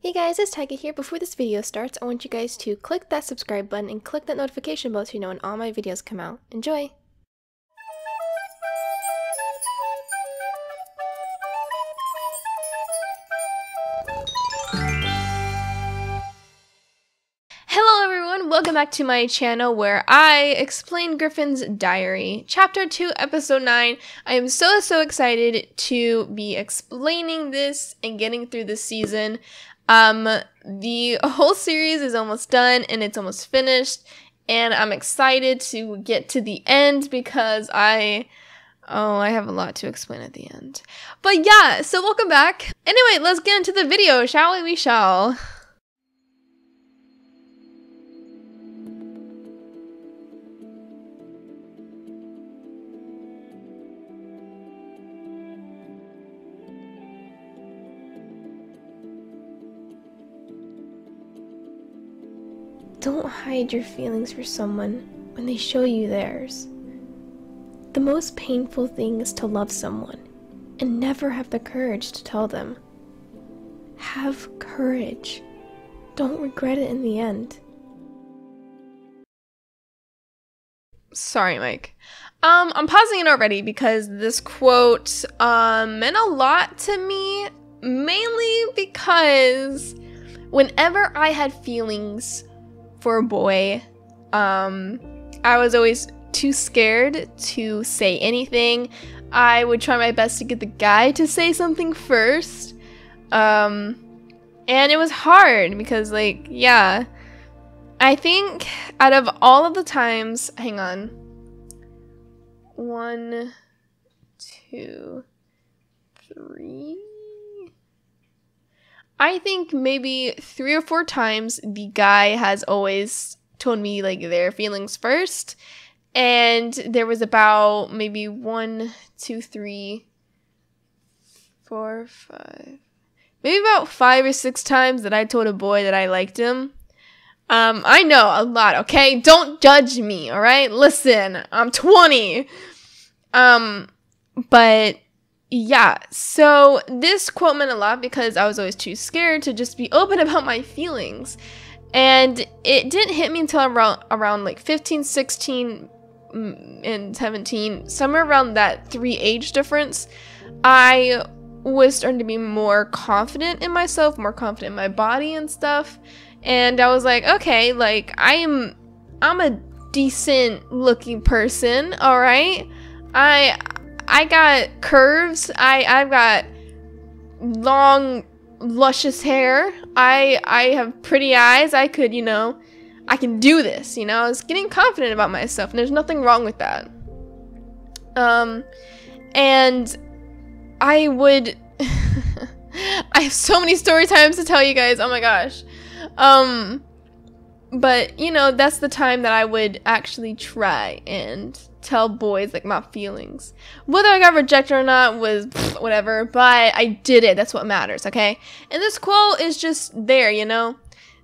Hey guys, it's Taiga here. Before this video starts, I want you guys to click that subscribe button and click that notification bell so you know when all my videos come out. Enjoy! Hello everyone, welcome back to my channel where I explain Griffin's diary. Chapter 2, Episode 9. I am so excited to be explaining this and getting through this season. The whole series is almost done and it's almost finished, and I'm excited to get to the end because I have a lot to explain at the end. But yeah, so welcome back. Anyway, let's get into the video, shall we? We shall. Don't hide your feelings for someone when they show you theirs. The most painful thing is to love someone and never have the courage to tell them. Have courage. Don't regret it in the end. Sorry, Mike. I'm pausing it already because this quote meant a lot to me, mainly because whenever I had feelings for a boy, I was always too scared to say anything. I would try my best to get the guy to say something first, and it was hard because, like, yeah, I think out of all of the times, hang on, 1, 2, 3, I think maybe 3 or 4 times the guy has always told me, like, their feelings first. And there was about maybe 1, 2, 3, 4, 5, maybe about 5 or 6 times that I told a boy that I liked him. I know, a lot, okay? Don't judge me, alright? Listen, I'm 20. But yeah, so this quote meant a lot because I was always too scared to just be open about my feelings. And it didn't hit me until around like 15, 16, and 17, somewhere around that 3 age difference. I was starting to be more confident in myself, more confident in my body and stuff. And I was like, okay, like I'm a decent looking person, all right? I got curves. I've got long, luscious hair. I have pretty eyes. I could, I can do this, I was getting confident about myself, and there's nothing wrong with that. And I would I have so many story times to tell you guys. Oh my gosh. But, that's the time that I would actually try and tell boys, like, my feelings. Whether I got rejected or not was whatever, but I did it. That's what matters, okay? And this quote is just there,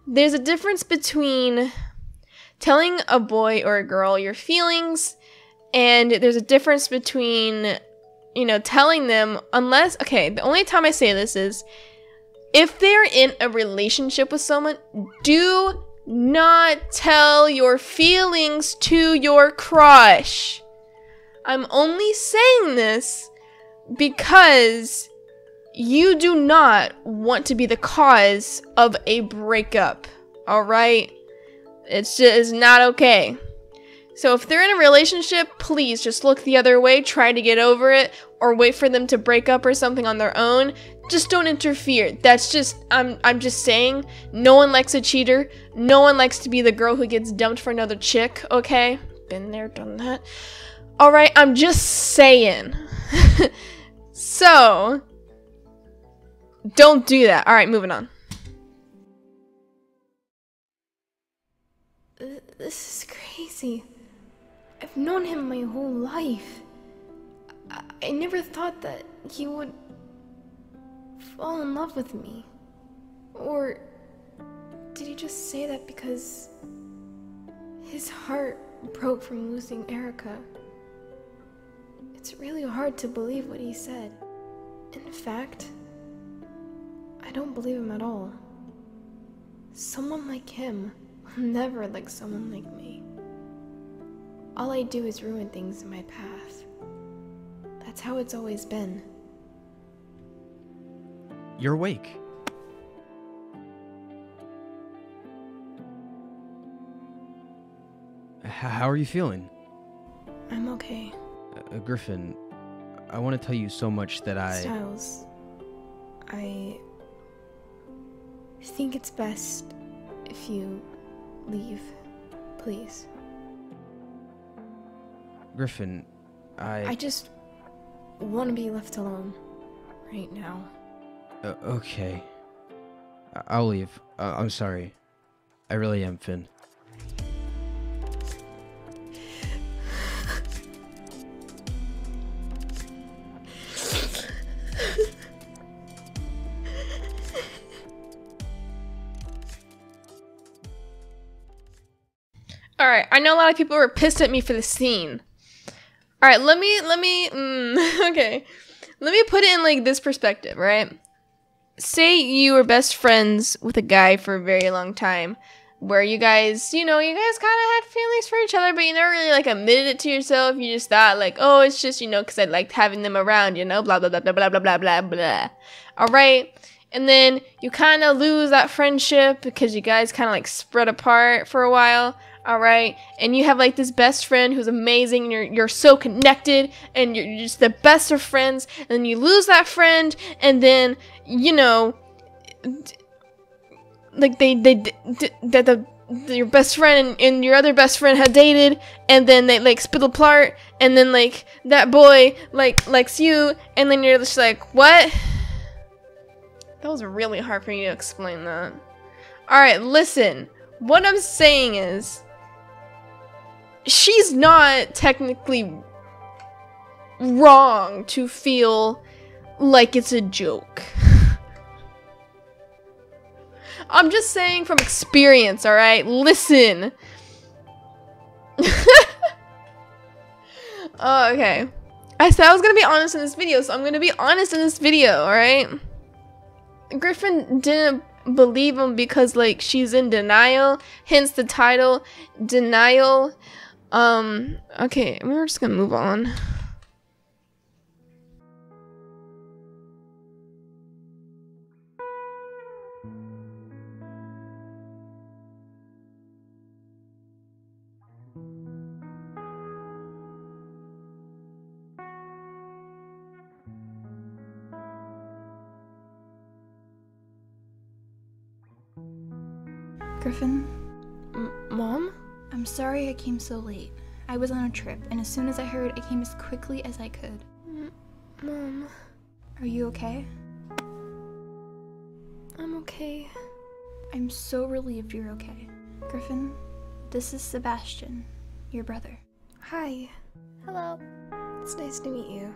There's a difference between telling a boy or a girl your feelings, and there's a difference between, telling them, the only time I say this is if they're in a relationship with someone, do not tell your feelings to your crush. I'm only saying this because you do not want to be the cause of a breakup, alright? It's just not okay. So if they're in a relationship, please just look the other way, try to get over it, or wait for them to break up or something on their own. Just don't interfere. That's just, I'm just saying, no one likes a cheater. No one likes to be the girl who gets dumped for another chick, okay? Been there, done that. Alright, I'm just saying. So, don't do that. Alright, moving on. This is crazy. I've known him my whole life. I never thought that he would fall in love with me. Or did he just say that because his heart broke from losing Erica? It's really hard to believe what he said. In fact, I don't believe him at all. Someone like him will never like someone like me. All I do is ruin things in my path. That's how it's always been. You're awake. How are you feeling? I'm okay. Griffin, I want to tell you so much that Styles, I think it's best if you leave, please. Griffin, I just want to be left alone right now. Okay. I'll leave. I'm sorry. I really am, Finn. Alright, I know a lot of people were pissed at me for this scene. Alright, let me okay. Let me put it in like this perspective, right? Say you were best friends with a guy for a very long time, where you guys, you guys kind of had feelings for each other, but you never really like admitted it to yourself. You just thought like, oh, it's just, because I liked having them around, blah, blah, blah, blah, blah, blah, blah, blah, blah. Alright? And then you kind of lose that friendship because you guys kind of like spread apart for a while. Alright, and you have like this best friend who's amazing, and you're so connected, and you're just the best of friends, and then you lose that friend, and then, like your best friend and your other best friend had dated, and then they like split apart, and then like that boy likes you, and then you're just like, what? That was really hard for me to explain that. Alright, listen, what I'm saying is, she's not technically wrong to feel like it's a joke. I'm just saying from experience, alright? Listen. Oh, okay. I said I was gonna be honest in this video, so I'm gonna be honest in this video, alright? Griffin didn't believe him because, like, she's in denial, hence the title, Denial. Okay, we're just gonna move on. Griffin? Mom? I'm sorry I came so late. I was on a trip, and as soon as I heard, I came as quickly as I could. Mom. Are you okay? I'm okay. I'm so relieved you're okay. Griffin, this is Sebastian, your brother. Hi. Hello. It's nice to meet you.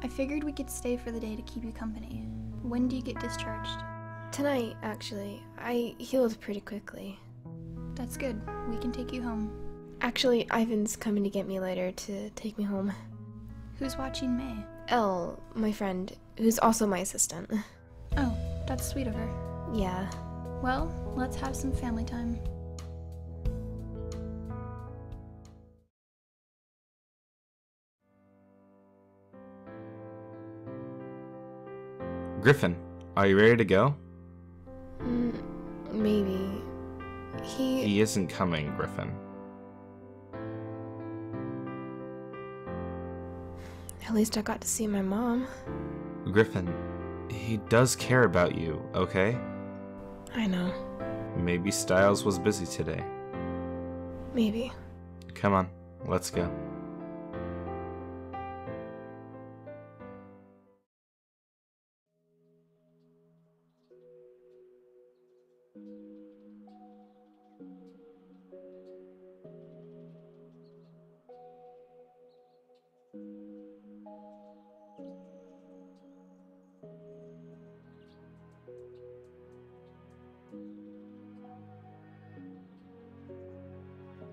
I figured we could stay for the day to keep you company. When do you get discharged? Tonight, actually. I healed pretty quickly. That's good. We can take you home. Actually, Ivan's coming to get me later to take me home. Who's watching May? Elle, my friend, who's also my assistant. Oh, that's sweet of her. Yeah. Well, let's have some family time. Griffin, are you ready to go? Maybe. He isn't coming, Griffin. At least I got to see my mom. Griffin, he does care about you, okay? I know. Maybe Styles was busy today. Maybe. Come on, let's go.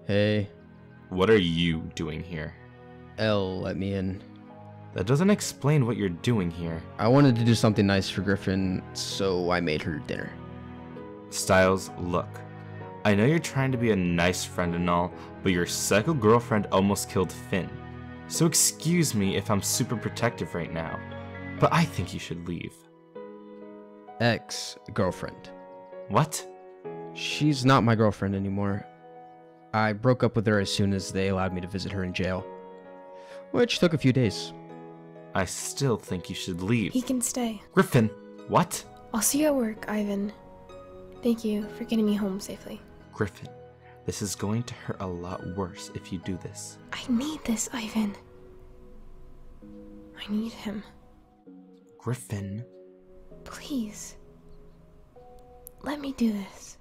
Hey. What are you doing here? Elle let me in. That doesn't explain what you're doing here. I wanted to do something nice for Griffin, so I made her dinner. Styles, look. I know you're trying to be a nice friend and all, but your psycho girlfriend almost killed Finn. So excuse me if I'm super protective right now, but I think you should leave. Ex-girlfriend. What? She's not my girlfriend anymore. I broke up with her as soon as they allowed me to visit her in jail, which took a few days. I still think you should leave. He can stay. Griffin, what? I'll see you at work, Ivan. Thank you for getting me home safely. Griffin, this is going to hurt a lot worse if you do this. I need this, Ivan. I need him. Griffin. Please. Let me do this.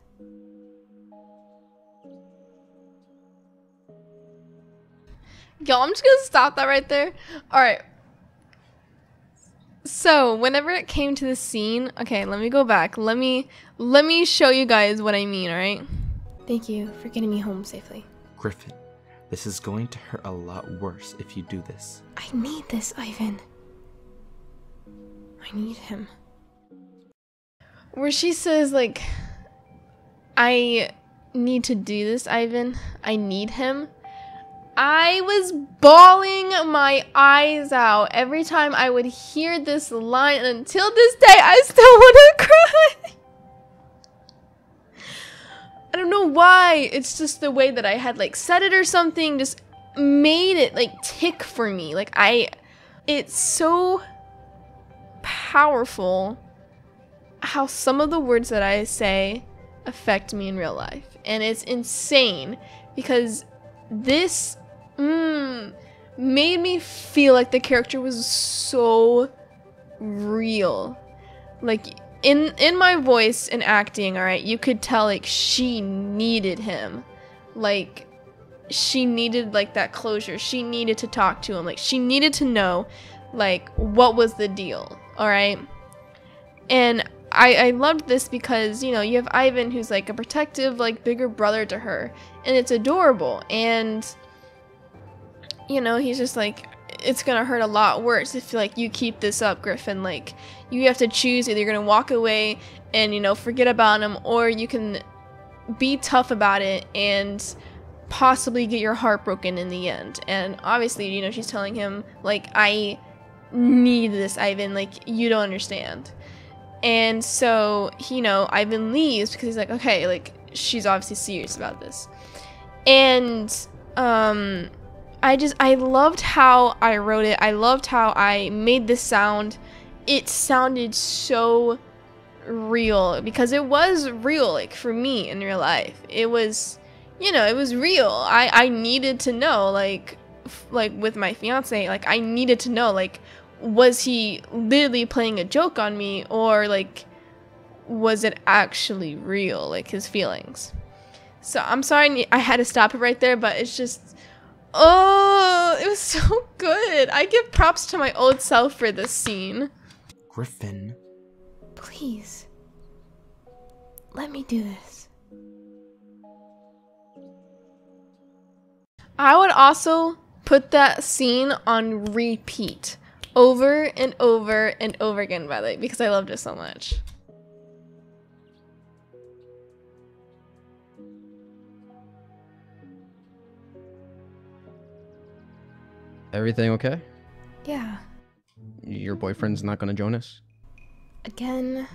Y'all, I'm just gonna stop that right there. Alright. So, whenever it came to the scene, okay, let me go back. Let me show you guys what I mean, alright? Thank you for getting me home safely. Griffin, this is going to hurt a lot worse if you do this. I need this, Ivan. I need him. Where she says, like, I need to do this, Ivan. I need him. I was bawling my eyes out every time I would hear this line, and until this day, I still want to cry. I don't know why. It's just the way that I had, like, said it or something just made it, like, tick for me. Like, it's so powerful how some of the words that I say affect me in real life. And it's insane because this made me feel like the character was so real. Like, in my voice and acting, alright, you could tell, like, she needed him. Like, she needed, like, that closure. She needed to talk to him. Like, she needed to know, like, what was the deal, alright? And I loved this because, you know, you have Ivan who's, like, a protective, like, bigger brother to her. And it's adorable. And, you know, he's just like, it's gonna hurt a lot worse if, like, you keep this up, Griffin. Like, you have to choose. Either you're gonna walk away and, you know, forget about him, or you can be tough about it and possibly get your heart broken in the end. And obviously, you know, she's telling him, like, I need this, Ivan. Like, you don't understand. And so, you know, Ivan leaves because he's like, okay, like, she's obviously serious about this. And, I loved how I wrote it. I loved how I made this sound. It sounded so real because it was real, like, for me in real life. It was, you know, it was real. I needed to know, like with my fiance, like, I needed to know, like, was he literally playing a joke on me, or, like, was it actually real, like, his feelings? So I'm sorry I had to stop it right there, but it's just, oh, it was so good. I give props to my old self for this scene. Griffin. Please. Let me do this. I would also put that scene on repeat over and over and over again, by the way, because I loved it so much. Everything okay? Yeah. Your boyfriend's not gonna join us? Again,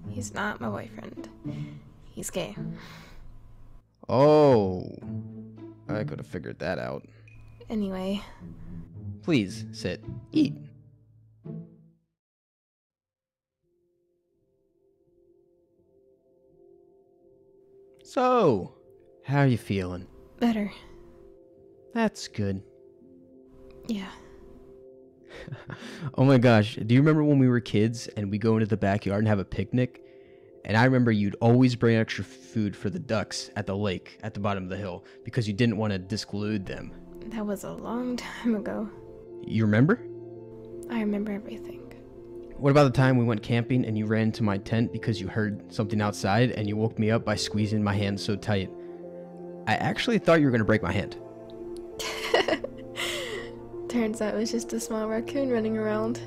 he's not my boyfriend. He's gay. Oh, I could have figured that out. Anyway. Please, sit. Eat. So, how are you feeling? Better. That's good. Yeah. Oh my gosh, do you remember when we were kids and we go into the backyard and have a picnic? And I remember you'd always bring extra food for the ducks at the lake at the bottom of the hill because you didn't want to disclude them. That was a long time ago. You remember? I remember everything. What about the time we went camping and you ran into my tent because you heard something outside and you woke me up by squeezing my hand so tight? I actually thought you were going to break my hand. Turns out it was just a small raccoon running around.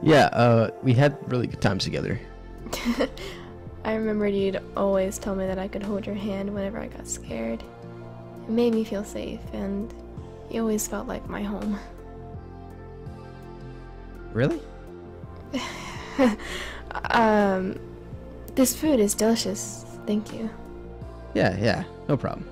Yeah, we had really good times together. I remembered you'd always tell me that I could hold your hand whenever I got scared. It made me feel safe, and you always felt like my home. Really? This food is delicious. Thank you. Yeah, no problem.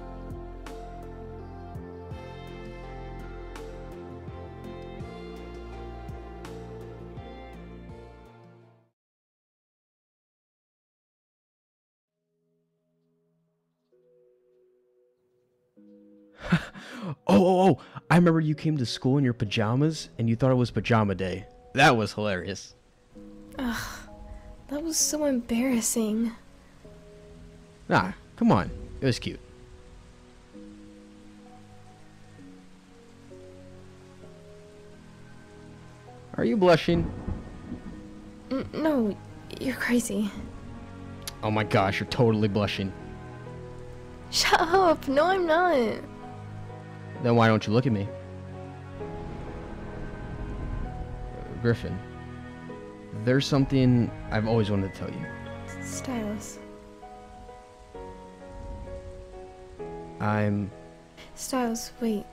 Oh, I remember you came to school in your pajamas and you thought it was pajama day. That was hilarious. Ugh, that was so embarrassing. Nah, come on. It was cute. Are you blushing? No, you're crazy. Oh my gosh, you're totally blushing. Shut up! No, I'm not. Then why don't you look at me? Griffin, there's something I've always wanted to tell you. Styles. Styles, wait.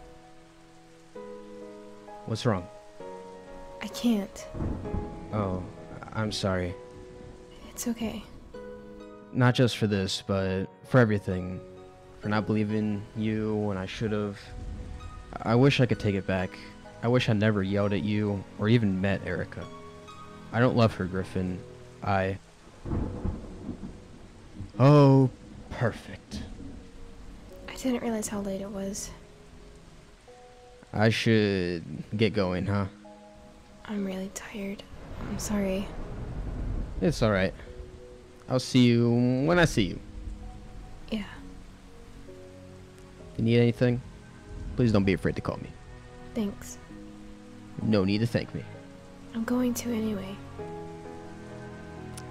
What's wrong? I can't. Oh, I'm sorry. It's okay. Not just for this, but for everything. For not believing you when I should have. I wish I could take it back. I wish I never yelled at you or even met Erica. I don't love her, Griffin. Oh, perfect. I didn't realize how late it was. I should get going, huh? I'm really tired. I'm sorry. It's alright. I'll see you when I see you. Yeah. If you need anything, please don't be afraid to call me. Thanks. No need to thank me. I'm going to anyway.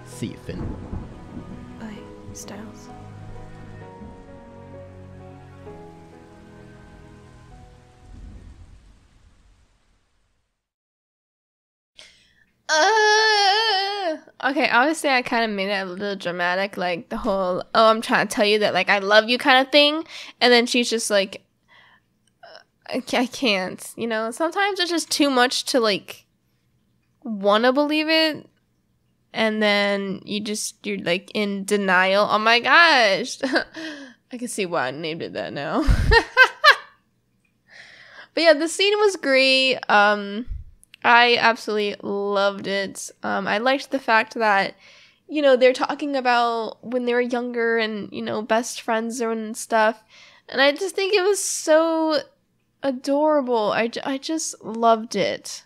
See you, Finn. Bye, Styles. Okay, obviously I kind of made it a little dramatic, like the whole, oh, I'm trying to tell you that, like, I love you kind of thing. And then she's just like, I can't, you know? Sometimes it's just too much to, like, want to believe it. And then you're, like, in denial. Oh my gosh. I can see why I named it that now. But yeah, the scene was great. I absolutely loved it. I liked the fact that, you know, they're talking about when they were younger and, you know, best friends and stuff. And I just think it was so adorable. I just loved it.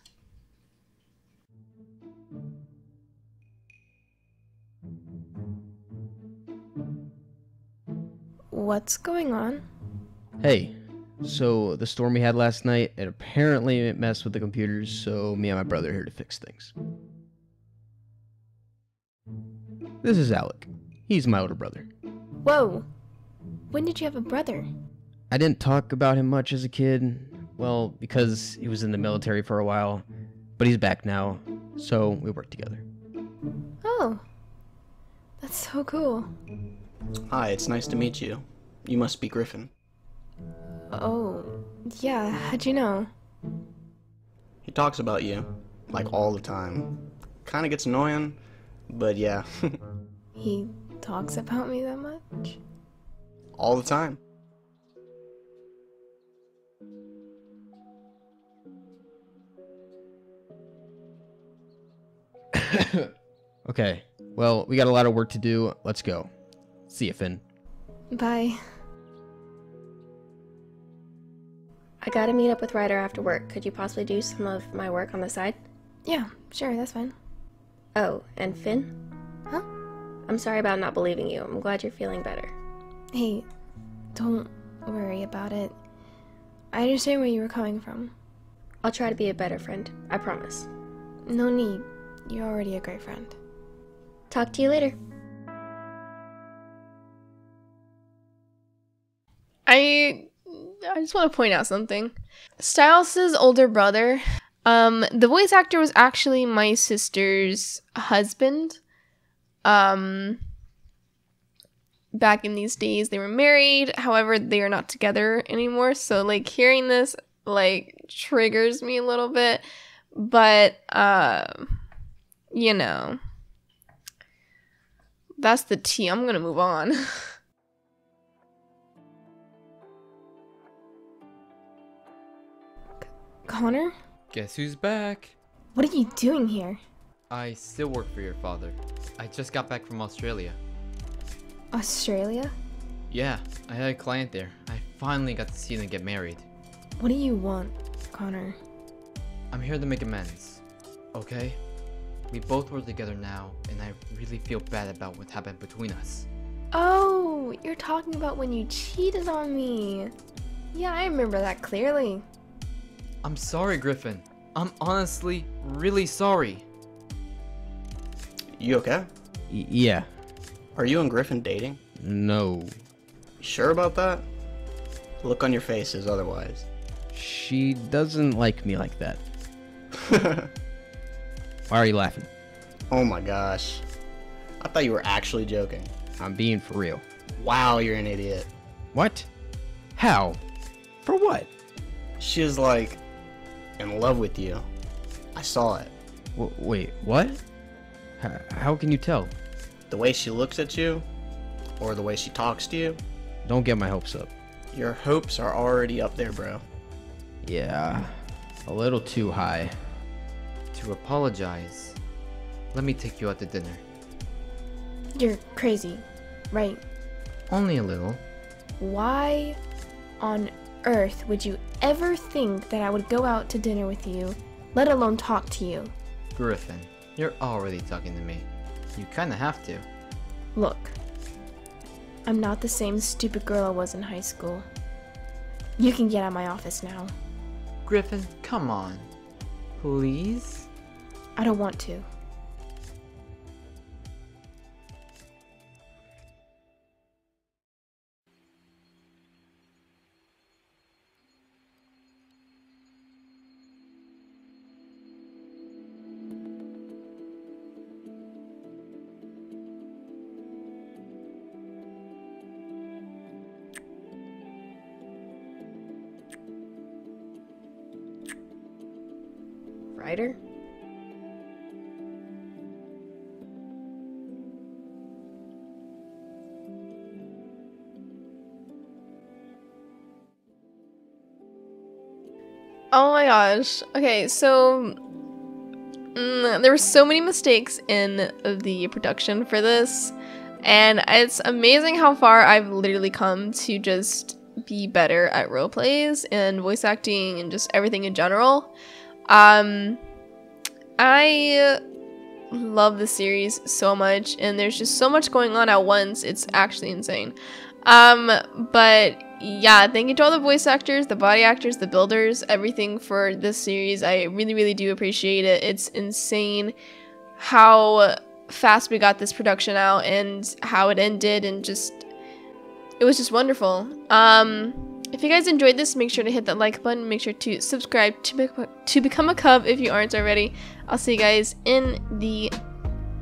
What's going on? Hey, so the storm we had last night, it apparently messed with the computers, so me and my brother are here to fix things. This is Alec. He's my older brother. Whoa! When did you have a brother? I didn't talk about him much as a kid, well, because he was in the military for a while, but he's back now, so we work together. Oh, that's so cool. Hi, it's nice to meet you. You must be Griffin. Oh, yeah, how'd you know? He talks about you, like all the time. Kinda gets annoying, but yeah. He talks about me that much? All the time. Okay, well, we got a lot of work to do. Let's go. See you, Finn. Bye. I gotta meet up with Ryder after work. Could you possibly do some of my work on the side? Yeah, sure, that's fine. Oh, and Finn? Huh? I'm sorry about not believing you. I'm glad you're feeling better. Hey, don't worry about it. I understand where you were coming from. I'll try to be a better friend. I promise. No need. You're already a great friend. Talk to you later. I just want to point out something. Styles' older brother, the voice actor was actually my sister's husband. back in these days they were married. However, they are not together anymore. So like hearing this like triggers me a little bit. But you know, that's the tea. I'm gonna move on. Connor? Guess who's back? What are you doing here? I still work for your father. I just got back from Australia. Australia? Yeah, I had a client there. I finally got to see them get married. What do you want, Connor? I'm here to make amends, okay? We both work together now, and I really feel bad about what happened between us. Oh, you're talking about when you cheated on me. Yeah, I remember that clearly. I'm sorry, Griffin. I'm honestly really sorry. You okay? Yeah. Are you and Griffin dating? No. You sure about that? The look on your face is otherwise. She doesn't like me like that. Why are you laughing? Oh my gosh. I thought you were actually joking. I'm being for real. Wow, you're an idiot. What? How? For what? She is like in love with you. I saw it. Wait, what? How can you tell? The way she looks at you, or the way she talks to you. Don't get my hopes up. Your hopes are already up there, bro. Yeah, a little too high. To apologize, let me take you out to dinner. You're crazy, right? Only a little. Why on earth would you ever think that I would go out to dinner with you, let alone talk to you? Griffin, you're already talking to me. You kinda have to. Look, I'm not the same stupid girl I was in high school. You can get out of my office now. Griffin, come on. Please? I don't want to. Ryder? Oh my gosh. Okay, so there were so many mistakes in the production for this, and it's amazing how far I've literally come to just be better at role plays and voice acting and just everything in general. I love the series so much, and there's just so much going on at once. It's actually insane. But yeah, thank you to all the voice actors, the body actors, the builders, everything for this series. I really, really do appreciate it. It's insane how fast we got this production out and how it ended, and just it was just wonderful. If you guys enjoyed this, make sure to hit that like button. Make sure to subscribe to become a cub if you aren't already. I'll see you guys in the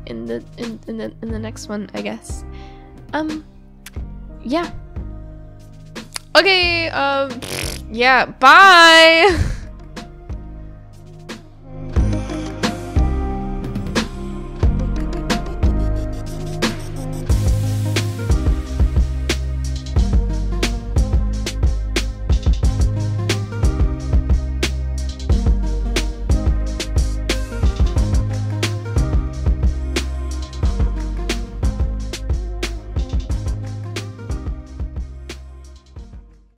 next one, I guess. Yeah. Okay, yeah, bye!